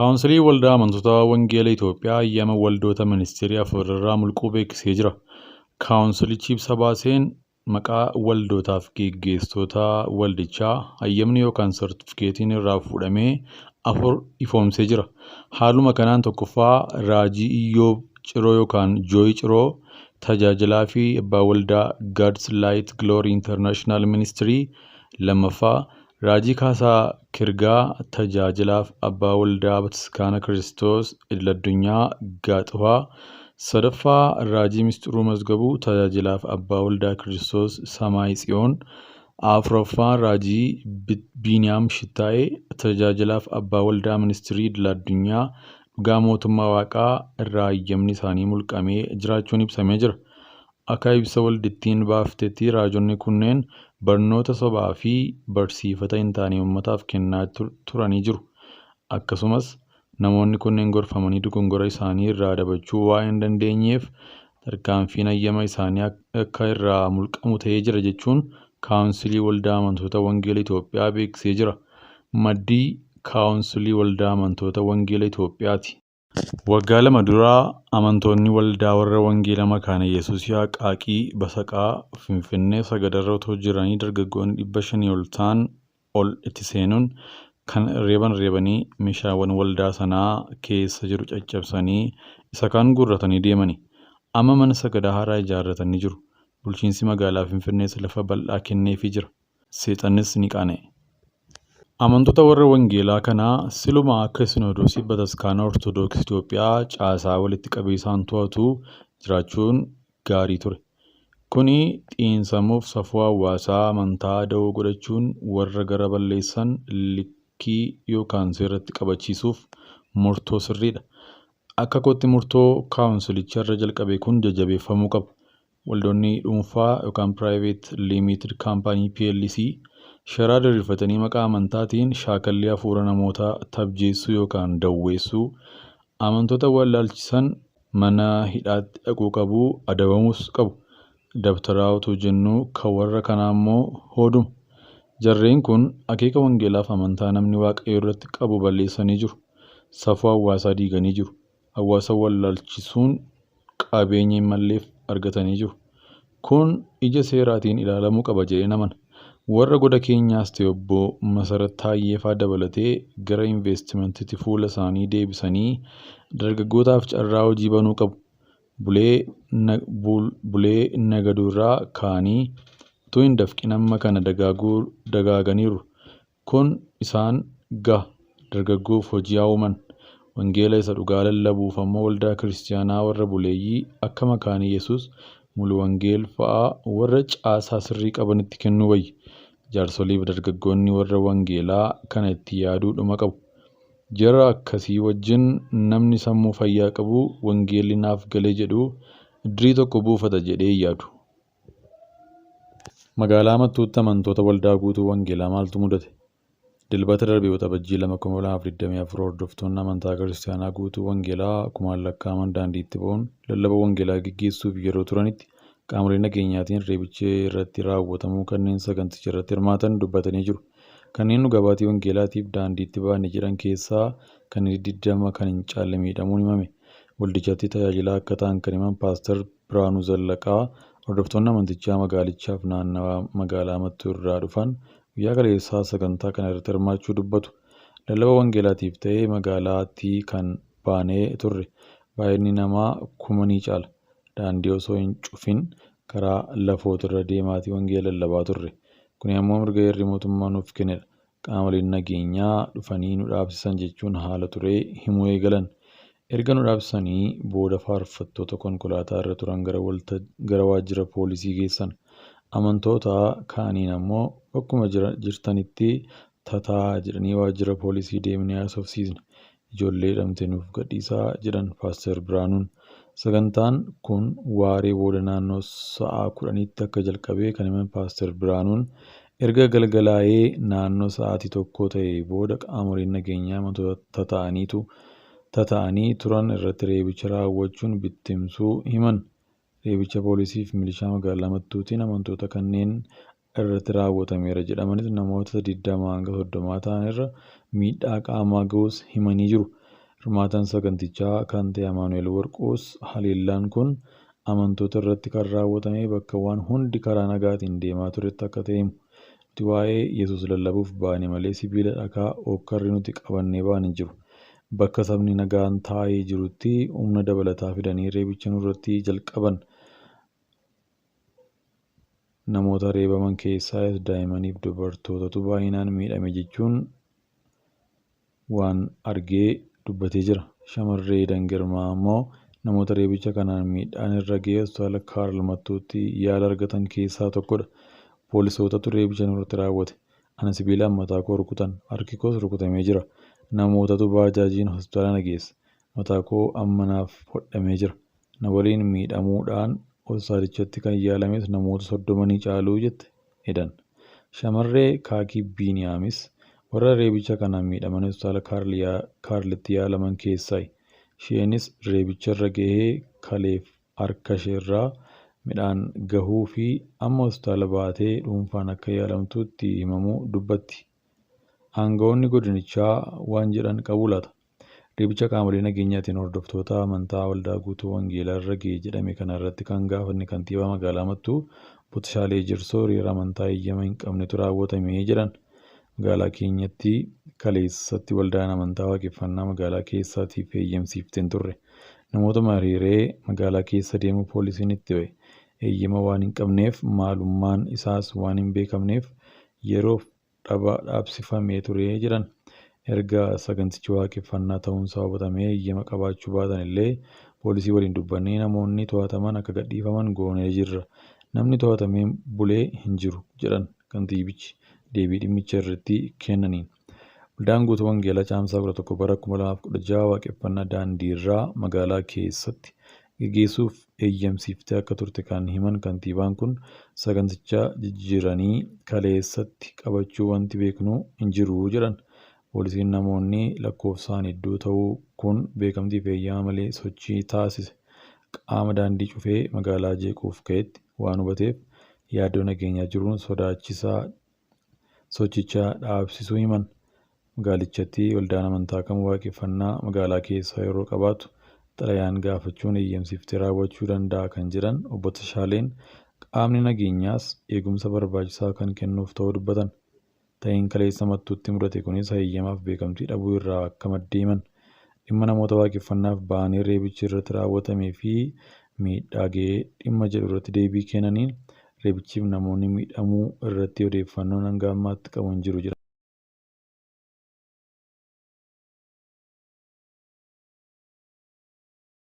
Kaawunsilii Waldaa Amantoota Wangeela Itoophiyaa ayyaana waldoota ministeerii afurarraa mulquu beeksisee jira. Kaawunsilichi ibsa baaseen maqaa waldootaaf geggeessitoota waldichaa hayyamni yookaan sartifikeetiin irraa fuudhamee afur ifoomsee jira. Haaluma kanaan tokkoffaa Raajii Iyyoob Ciroo yookaan Jooyi Ciroo tajaajilaa fi abbaa waldaa God's Light Glory International Ministry. Lammaffaa Raajii Kaasaa Kirgaa tajaajilaaf abbaa waldaa Bataskaana Kiristoos idil-addunyaa Gaaxifaa. Sadaffaa Raajii Misxuruu Mazgabuu tajaajilaaf abbaa waldaa Kiristoos Samaay Tsiyoon. Afuraffaa Raajii Biiniyaam Shittaayee tajaajilaaf abbaa waldaa ministirii idil-addunyaa dhugaa mootummaa waaqaa irraa hayyamni isaanii mulqamee jiraachuun ibsamee jira. Akka ibsa waldittiin baaftetti raajonni kunneen barnoota sobaa fi barsiifata hin taane uummataaf kennaa turanii jiru. Akkasumas namoonni kunneen gorfamanii dogongora isaanii irraa dabachuu waan hin dandeenyeef tarkaanfiin hayyama isaanii akka irraa mulqamu ta'ee jira jechuun Kaawunsilii Waldaa Amantoota Wangeela Itoophiyaa beeksisee jira. Maddii Kaawunsilii Waldaa Amantoota Wangeela Itoophiyaati. Waggaa lama duraa amantoonni waldaa warra Wangeela Makaana Yesuus Yaaqaaqii Basaqaa Finfinnee sagadarra otoo jiranii dargaggoonni 500 ol ta'an ol itti seenuun kan reebanii meeshaawwan waldaa sanaa keessa jiru caccabsanii isa kaan guurratanii deemani. Amma mana sagadaa haaraa ijaarratanii jiru. Bulchiinsi magaalaa Finfinnees lafa bal'aa kenneefii jira. Seexannis ni qaana'e. Amantoota warra Wangeelaa kanaa silumaa akka Sinodoosii Bataskaana Ortoodooksii Itoophiyaa caasaa walitti qabeessaan to'atu jiraachuun gaarii ture. Kuni xiinsammuuf safuu hawaasaa amantaa da'oo godhachuun warra gara balleessan likkii yookaan seeratti qabachiisuuf murtoo sirriidha. Akka kootti murtoo kaawunsilicha irra jalqabe kun jajjabeeffamuu qaba. Waldoonni dhuunfaa yookaan Private Limited Company PLC sharaa diriirfatanii maqaa amantaatiin shaakallii hafuura namoota tabjeessuu yookaan dawweessuu amantoota wallaalchisan mana hidhaatti dhaquu qabu, adabamuus qabu. Dabtaraa otoo jennuu kan warra kanaa immoo hooduma. Jarreen kun akeeka wangeelaaf amantaa namni waaqayyo irratti qabu balleessanii jiru. Safuu hawaasaa diiganii jiru. Hawaasa wallaalchisuun qabeenya hin malleef argatanii jiru. Kun ija seeraatiin ilaalamuu qaba jedhee namana. Warra goda keenyaas ta'e obbo Masarat Taayyeefaa dabalatee gara investimantiitti fuula isaanii deebisanii dargaggootaaf carraa hojii banuu qabu. Bulee nagaduurraa ka'anii utuu hin dafqin amma kana dagaaganiiru. Kun isaan gaha dargaggoof hojii uuman. Wangeela isa dhugaa lallabuuf ammoo waldaa kiristaanaa warra buleeyyii akka Makaana Yesuus mulu wangeel fa'aa warra caasaa sirrii qabanitti kennuu wayya. Jaarsoliif dargaggoonni warra wangeelaa kana itti yaaduudhuma qabu. Jara akkasii wajjin namni sammuu fayyaa qabu wangeelli naaf galee jedhu iddirii tokko buufata jedhee yaadu. Magaalaa Mattuutti amantoota waldaa guutuu wangeelaa maaltu mudate? Dilbata darbee waxabajjii 2024 hordoftoonni amantaa kiristaanaa guutuu wangeelaa kumaan lakkaa'aman daandiitti ba'uun lallaba wangeelaa gaggeessuuf yeroo turanitti qaamolee nageenyaatiin reebichi irratti raawwatamuu kanneen saganticha irratti hirmaatan dubbatanii jiru. Kanneen dhugaa baatii wangeelaatiif daandiitti ba'anii jiran keessaa kanneen 20 kan hin caalle miidhamuun himame. Waldichatti tajaajilaa akka ta'an kan himan Paaster Biraanuu Zallaqaa hordoftoonni amantichaa magaalichaaf naannawaa magaalaa Mattuu irraa dhufan guyyaa kaleessaa sagantaa kana irratti hirmaachuu dubbatu. Lallaba wangeelaatiif ta'ee magaalaatti kan baanee turre. Baay'inni namaa 1000 ni caala. Daandii osoo hin cufin karaa lafootirra deemaatii wangeela lallabaa turre. Kun immoo mirga heerri mootummaa nuuf kennedha. Qaamoleen nageenyaa dhufanii nu dhaabsisan jechuun haala turee himuu eegalan. Erga nu dhaabsisanii booda faarfattoota konkolaataa irra turan gara waajjira poolisii geessan. Amantoota kaaniin ammoo akkuma jirtanitti tataa jedhanii waajjira poolisii deemnee haasofsiisne. Ijoollee hidhamte nuuf gadhiisaa jedhan Paaster Biraanuun. Sagantaan kun waaree booda naannoo sa'a 10tti akka jalqabee kan himan Paaster Biraanuun erga galgalaa'ee naannoo sa'aatii 1 ta'ee booda qaamoleen nageenyaa amantoota tata'anii turan irratti reebicha raawwachuun bittimsuu himan. Reebicha poolisiif milishaa magaalaa Mattuutiin amantoota kanneen irratti raawwatameera jedhamanis namoota 20 hanga 30 ta'an irra miidhaa qaamaa ga'us himanii jiru. Hirmaataan sagantichaa kan ta'e Amaanu'el Warquus haleellaan kun amantoota irratti kan raawwatame bakka waan hundi karaa nagaatiin deemaa turetti akka ta'e himu. Nuti waa'ee Yesuus lallabuuf baane malee sibiila dhagaa hookkarri nuti qabannee baane hin jiru. Bakka sabni nagaan taa'ee jirutti humna dabalataa fidanii reebicha nurratti jalqaban. Namoota reebaman keessaas daa'immaniif dubartootatu baay'inaan miidhame jechuun waan argee dubbatee jira. Shamarree Dangirmaa immoo namoota reebicha kanaan miidhaan irra ga'e hospitaala Kaarl Mattuutti yaala argatan keessaa tokkodha. Poolisootatu reebicha nurratti raawwate. Ana sibiilaan mataa koo rukutan, harki koos rukutamee jira. Namootatu baajaajiin hospitaala na geesse. Mataa koo amma naaf hodhamee jira. Na waliin miidhamuudhaan hospitaalichatti kan yaalames namoota 30 caaluu jette jedhan. Shamarree Kaakii Biiniyaamis warra reebicha kanaan miidhaman hospitaala Kaarlitti yaalaman keessaayi. Isheenis reebicha irra gahee kaleef harka isheerraa midhaan gahuu fi amma hospitaala baatee dhuunfaan akka yaalamtuutti himamuu dubbatti. Aangawoonni godinichaa waan jedhan qabu laata? Reebicha qaamolee nageenyaatiin hordoftoota amantaa waldaa guutuu wangeelaa irra ga'e jedhame kana irratti kan gaafanne kantiibaa magaalaa Mattuu Butshaalee Jirsoo hiriira amantaa eeyyama hin qabnetu raawwatame jedhan. Magaalaa keenyatti kaleessatti waldaan amantaa waaqeffannaa magaalaa keessaatiif eeyyamsiifte hin turre. Namoota hiriiree magaalaa keessa deemu poolisiin itti ba'e. Eeyyama waan hin qabneef maalummaan isaas waan hin beekamneef yeroof dhaabsifamee ture jedhan. Erga sagantichi waaqeffannaa ta'uunsaa hubatamee eeyyama qabaachuu baatan illee poolisii waliin dubbannee namoonni to'ataman akka gadhiifaman goonee jirra. Namni to'atamee bulee hin jiru jedhan kantiibichi deebii dhimmicha irratti kennaniin. Waldaan guutuu wangeelaa caamsaa 11 bara 2016 waaqeffannaa daandii irraa magaalaa keessatti gaggeessuuf eeyyamsiiftee akka turte kan himan kantiibaan kun saganticha jijjiiranii kaleessatti qabachuu wanti beeknu hin jiru jedhan. Poolisiin namoonni lakkoofsaan hedduu ta'uu kun beekamtii fi eeyyama malee sochii taasise qaama daandii cufee magaalaa jeequuf ka'etti waan hubateef yaaddoo nageenyaa jiruun sodaachisaa sochichaa dhaabsisuu himan. Magaalichatti waldaan amantaa kan waaqeffannaa magaalaa keessaa yeroo qabaatu xalayaan gaafachuun eeyyamsiiftee raawwachuu danda'a kan jedhan obbo Tashaaleen qaamni nageenyaas eegumsa barbaachisaa kan kennuuf ta'uu dubbatan. Ta'een kaleessa Mattuutti mudate kunis eeyyamaaf beekamtii dhabuu irraa akka madde himan. Dhimma namoota waaqeffannaaf ba'anii reebichi irratti raawwatamee fi miidhaa ga'ee dhimma jedhu irratti deebii kennaniin reebichiif namoonni miidhamuu irratti odeeffannoon hanga ammaatti qabu hin jiru jedhan.